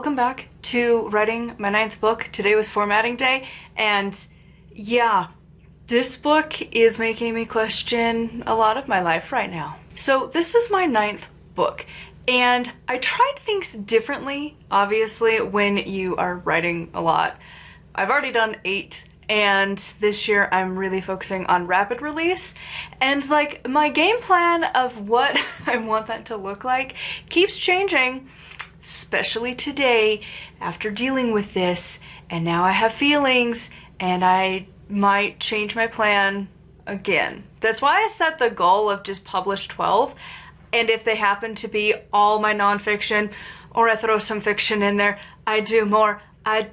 welcome back to writing my 9th book. Today was formatting day, and yeah, this book is making me question a lot of my life right now. So this is my 9th book, and I tried things differently, obviously, when you are writing a lot. I've already done 8, and this year I'm really focusing on rapid release, and like my game plan of what I want that to look like keeps changing, especially today after dealing with this, and now I have feelings and I might change my plan again. That's why I set the goal of just publish 12, and if they happen to be all my nonfiction or I throw some fiction in there, I do more. I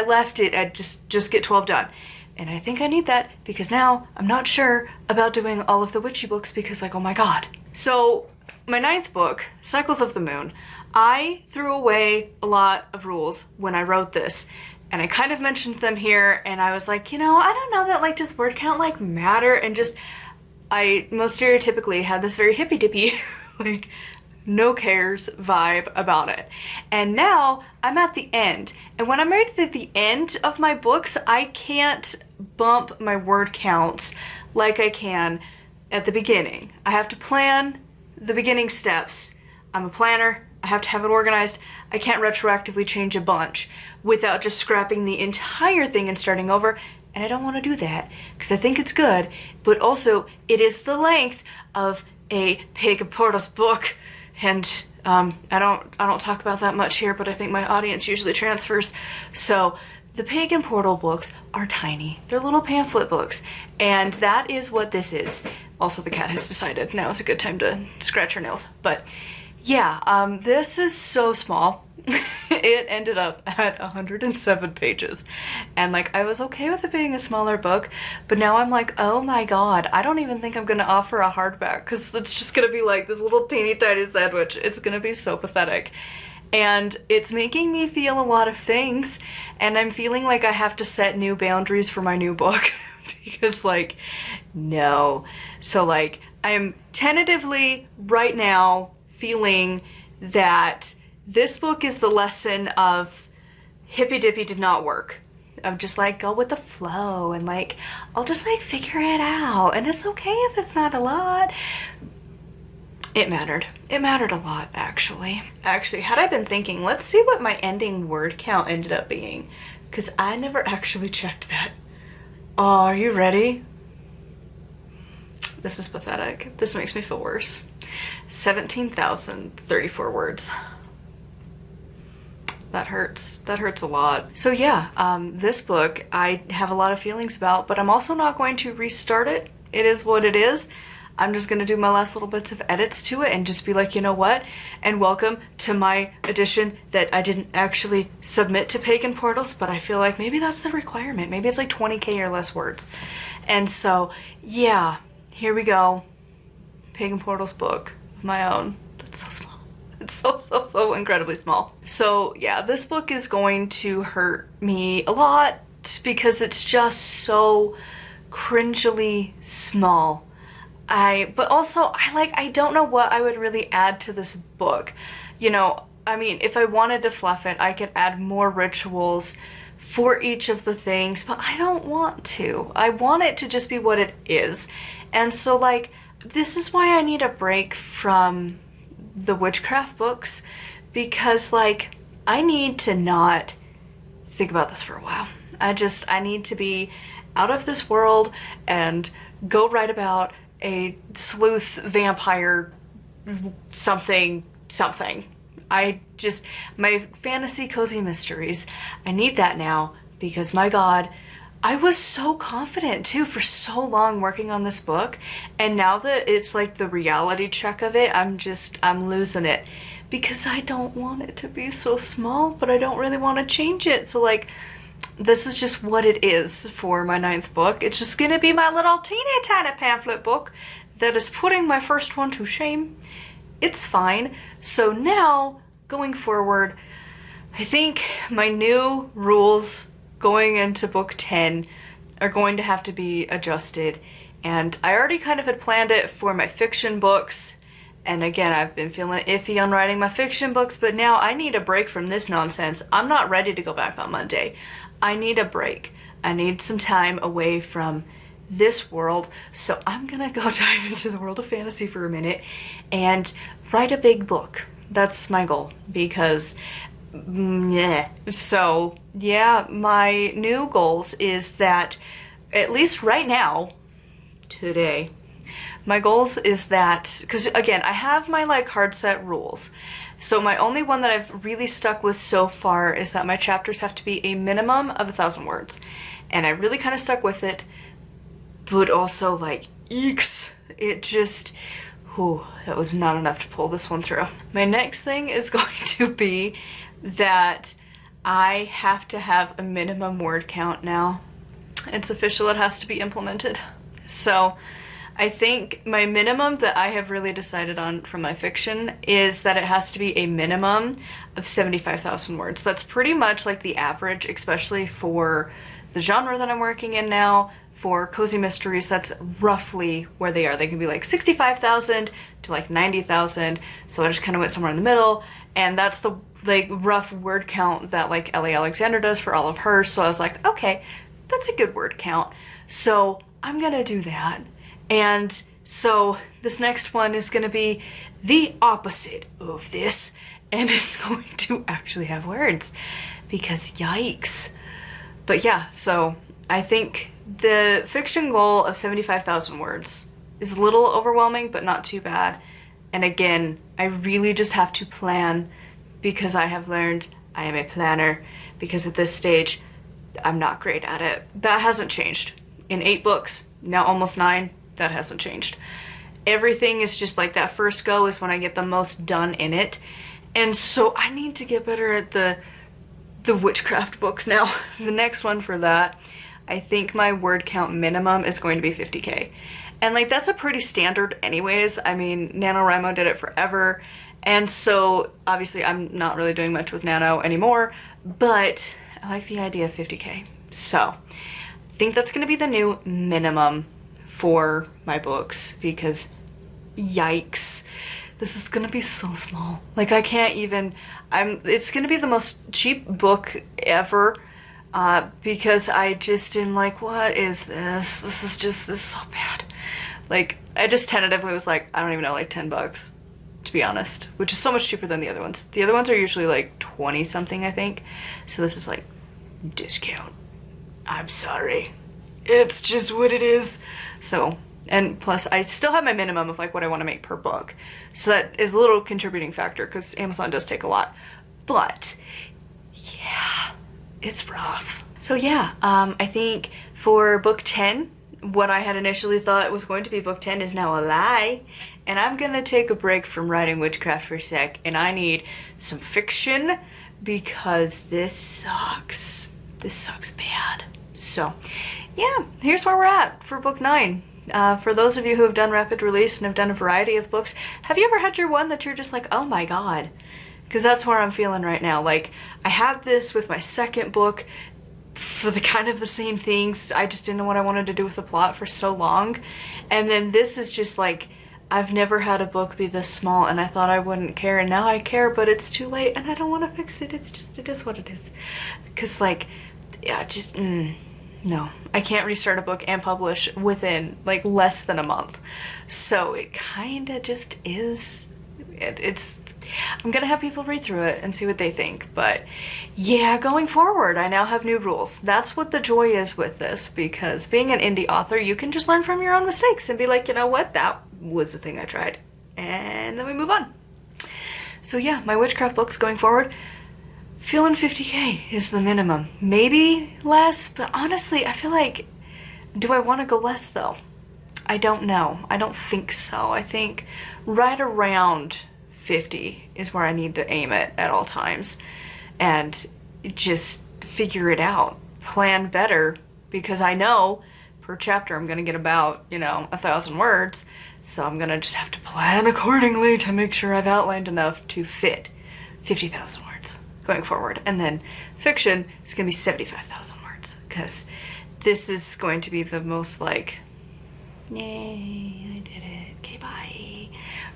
left it at just get 12 done. And I think I need that because now I'm not sure about doing all of the witchy books because, like, oh my god. So my 9th book, Cycles of the Moon, I threw away a lot of rules when I wrote this, and I kind of mentioned them here, and I was like, you know, I don't know that, like, does word count, like, matter? And just, I most stereotypically had this very hippy-dippy, like, no cares vibe about it. And now I'm at the end, and when I'm right at the end of my books, I can't bump my word counts like I can at the beginning. I have to plan the beginning steps. I'm a planner, I have to have it organized. I can't retroactively change a bunch without just scrapping the entire thing and starting over, and I don't want to do that because I think it's good, but also it is the length of a Pagan Portals book, and I don't talk about that much here, but I think my audience usually transfers. So the Pagan Portal books are tiny. They're little pamphlet books, and that is what this is. Also, the cat has decided now is a good time to scratch her nails. But yeah, this is so small. It ended up at 107 pages. And like, I was okay with it being a smaller book, but now I'm like, oh my god, I don't even think I'm gonna offer a hardback because it's just gonna be like this little teeny tiny sandwich. It's gonna be so pathetic. And it's making me feel a lot of things, and I'm feeling like I have to set new boundaries for my new book because, like, no. So like, I'm tentatively right now feeling that this book is the lesson of hippy dippy did not work. I'm just like, go with the flow, and like, I'll just like figure it out, and it's okay if it's not a lot. It mattered. It mattered a lot, actually. Actually, had I been thinking, let's see what my ending word count ended up being, because I never actually checked that. Oh, are you ready? This is pathetic. This makes me feel worse. 17,034 words. That hurts. That hurts a lot. So yeah, this book I have a lot of feelings about, but I'm also not going to restart it. It is what it is. I'm just gonna do my last little bits of edits to it and just be like, you know what? And welcome to my edition that I didn't actually submit to Pagan Portals, but I feel like maybe that's the requirement. Maybe it's like 20k or less words. And so, yeah, here we go. Pagan Portals book of my own. That's so small. It's so incredibly small. So yeah, this book is going to hurt me a lot because it's just so cringily small. But also, I don't know what I would really add to this book. You know, I mean, if I wanted to fluff it, I could add more rituals for each of the things, but I don't want to. I want it to just be what it is. And so, like, this is why I need a break from the witchcraft books, because, like, I need to not think about this for a while. I need to be out of this world and go write about a sleuth vampire something. My fantasy cozy mysteries, I need that now, because my god, I was so confident too for so long working on this book, and now that it's like the reality check of it, I'm losing it because I don't want it to be so small, but I don't really want to change it. So like, this is just what it is for my 9th book. It's just gonna be my little teeny tiny pamphlet book that is putting my first one to shame. It's fine. So now, going forward, I think my new rules going into book 10 are going to have to be adjusted, and I already kind of had planned it for my fiction books And again, I've been feeling iffy on writing my fiction books, but now I need a break from this nonsense. I'm not ready to go back on Monday. I need a break. I need some time away from this world. So I'm gonna go dive into the world of fantasy for a minute and write a big book. That's my goal, because yeah. So yeah, my new goals is that, at least right now, today, my goals is that, because again, I have my like hard set rules. So my only one that I've really stuck with so far is that my chapters have to be a minimum of 1,000 words. And I really kind of stuck with it, but also like, eeks, it just, whew, that was not enough to pull this one through. My next thing is going to be that I have to have a minimum word count now. It's official, it has to be implemented. So I think my minimum that I have really decided on from my fiction is that it has to be a minimum of 75,000 words. That's pretty much like the average, especially for the genre that I'm working in now. For cozy mysteries, that's roughly where they are. They can be like 65,000 to like 90,000. So I just kind of went somewhere in the middle, and that's the like rough word count that like Ellie Alexander does for all of hers. So I was like, okay, that's a good word count. So I'm gonna do that. And so this next one is going to be the opposite of this, and it's going to actually have words, because yikes. But yeah, so I think the fiction goal of 75,000 words is a little overwhelming, but not too bad. And again, I really just have to plan, because I have learned I am a planner, because at this stage, I'm not great at it. That hasn't changed. In 8 books, now almost 9, that hasn't changed. Everything is just like that first go is when I get the most done in it. And so I need to get better at the witchcraft books now. The next one for that, I think my word count minimum is going to be 50K. And like that's a pretty standard anyways. I mean, NaNoWriMo did it forever. And so obviously I'm not really doing much with Nano anymore, but I like the idea of 50K. So I think that's gonna be the new minimum for my books, because yikes, this is gonna be so small. Like I can't even, it's gonna be the most cheap book ever, because I just am like, what is this? This is so bad. Like I just tentatively was like, I don't even know, like 10 bucks, to be honest, which is so much cheaper than the other ones. The other ones are usually like 20 something, I think. So this is like discount. I'm sorry. It's just what it is. So, and plus I still have my minimum of like what I want to make per book. So that is a little contributing factor, because Amazon does take a lot. But yeah, it's rough. So yeah, I think for book 10, what I had initially thought was going to be book 10 is now a lie. And I'm gonna take a break from writing witchcraft for a sec, and I need some fiction, because this sucks. This sucks bad. So yeah, here's where we're at for book 9. For those of you who have done rapid release and have done a variety of books, have you ever had your one that you're just like, oh my god? Because that's where I'm feeling right now. Like, I had this with my second book for the kind of the same things. I just didn't know what I wanted to do with the plot for so long. And then this is just like, I've never had a book be this small, and I thought I wouldn't care, and now I care, but it's too late, and I don't want to fix it. It's just, it is what it is. Because like, yeah, just, no, I can't restart a book and publish within like less than a month. So it kind of just is, it's, I'm gonna have people read through it and see what they think. But yeah, going forward, I now have new rules. That's what the joy is with this, because being an indie author, you can just learn from your own mistakes and be like, you know what, that was the thing I tried. And then we move on. So yeah, my witchcraft books going forward, feeling 50K is the minimum. Maybe less, but honestly, I feel like, do I want to go less though? I don't know. I don't think so. I think right around 50 is where I need to aim it at all times, and just figure it out. Plan better, because I know per chapter I'm gonna get about, 1,000 words, so I'm gonna just have to plan accordingly to make sure I've outlined enough to fit 50,000 words going forward. And then fiction is gonna be 75,000 words, because this is going to be the most like, yay, I did it, okay, bye,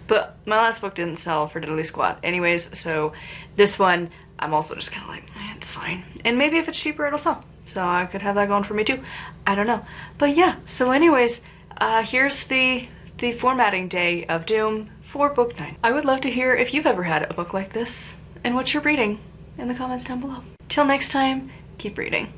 But my last book didn't sell for diddly squat anyways, so this one I'm also just kind of like, it's fine. And maybe if it's cheaper it'll sell. So I could have that going for me too. I don't know. But yeah, so anyways, here's the formatting day of Doom for book 9. I would love to hear if you've ever had a book like this and what you're reading in the comments down below. Till next time, keep reading.